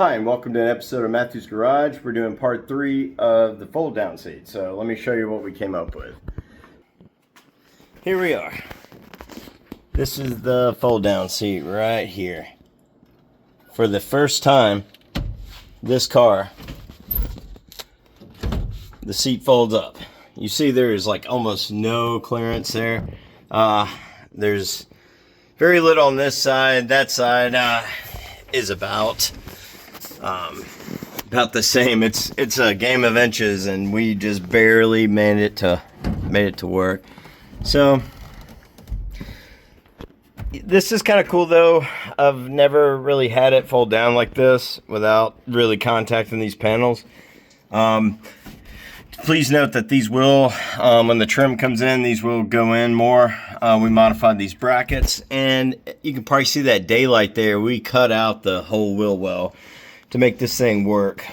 Hi, and welcome to an episode of Mathew's Garage. We're doing part 3 of the fold down seat. So let me show you what we came up with. Here we are. This is the fold down seat right here. For the first time, this car, the seat folds up. You see there is like almost no clearance there. There's very little on this side. That side is about the same. It's a game of inches, and we just barely made it to work. So this is kind of cool though. I've never really had it fold down like this without really contacting these panels. Please note that these will, when the trim comes in, these will go in more. We modified these brackets, and you can probably see that daylight there. We cut out the whole wheel well to make this thing work.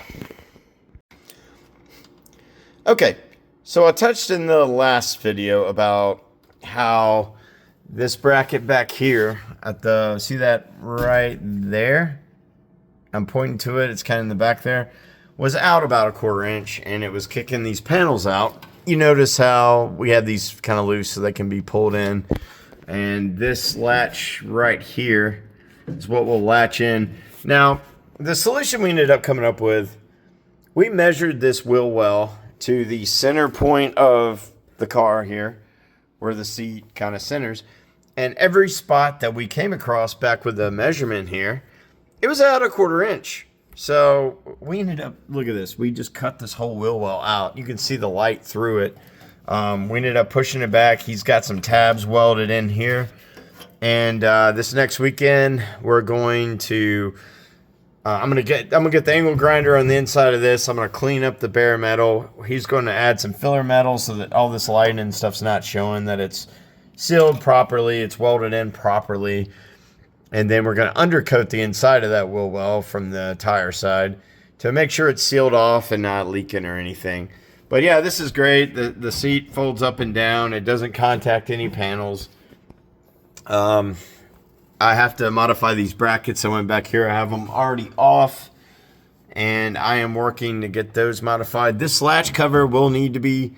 Okay, so I touched in the last video about how this bracket back here at the, see that right there? I'm pointing to it, it's kind of in the back there, was out about 1/4 inch, and it was kicking these panels out. You notice how we had these kind of loose so they can be pulled in, and this latch right here is what will latch in. Now, the solution we ended up coming up with, we measured this wheel well to the center point of the car here, where the seat kind of centers, and every spot that we came across back with the measurement here, it was out 1/4 inch. So we ended up, look at this, we just cut this whole wheel well out. You can see the light through it. We ended up pushing it back. He's got some tabs welded in here, and this next weekend we're going to I'm gonna get the angle grinder on the inside of this. I'm gonna clean up the bare metal. He's going to add some filler metal so that all this lighting and stuff's not showing, that it's sealed properly, it's welded in properly. And then we're gonna undercoat the inside of that wheel well from the tire side to make sure it's sealed off and not leaking or anything. But yeah, this is great. The seat folds up and down. It doesn't contact any panels. I have to modify these brackets. I went back here. I have them already off, and I am working to get those modified. This latch cover will need to be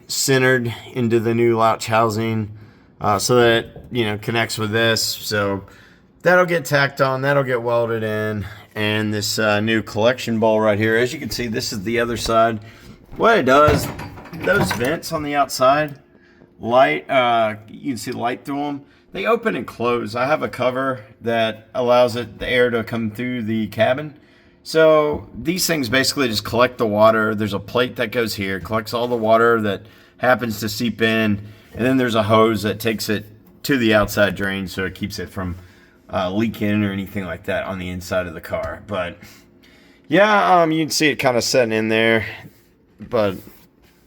centered into the new latch housing so that, you know, connects with this. So that'll get tacked on. That'll get welded in. And this new collection bowl right here, as you can see, this is the other side. What it does, those vents on the outside, light, you can see light through them. They open and close. I have a cover that allows the air to come through the cabin. So these things basically just collect the water. There's a plate that goes here, collects all the water that happens to seep in, and then there's a hose that takes it to the outside drain so it keeps it from leaking or anything like that on the inside of the car. But yeah, you can see it kind of setting in there. But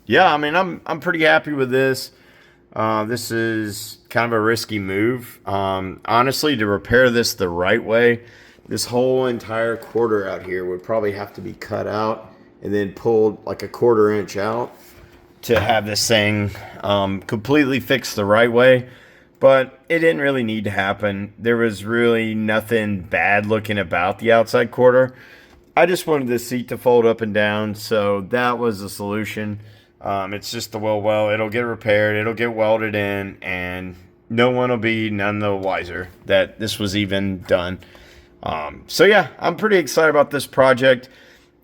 yeah, I mean, I'm pretty happy with this. This is kind of a risky move. Honestly, to repair this the right way, this whole entire quarter out here would probably have to be cut out and then pulled like 1/4 inch out to have this thing completely fixed the right way. But it didn't really need to happen. There was really nothing bad looking about the outside quarter. I just wanted the seat to fold up and down, so that was the solution. It's just the wheel well. It'll get repaired. It'll get welded in, and no one will be none the wiser that this was even done. So yeah, I'm pretty excited about this project.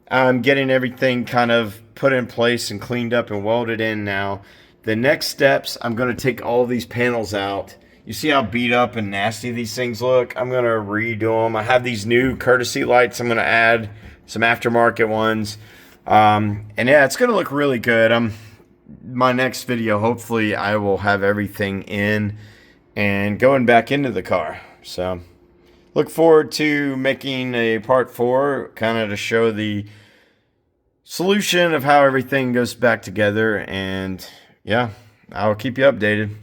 I'm getting everything kind of put in place and cleaned up and welded in now. The next steps, I'm going to take all these panels out. You see how beat up and nasty these things look? I'm going to redo them. I have these new courtesy lights. I'm going to add some aftermarket ones. And yeah, it's going to look really good. My next video, hopefully I will have everything in and going back into the car. So look forward to making a part 4, kind of to show the solution of how everything goes back together. And yeah, I'll keep you updated.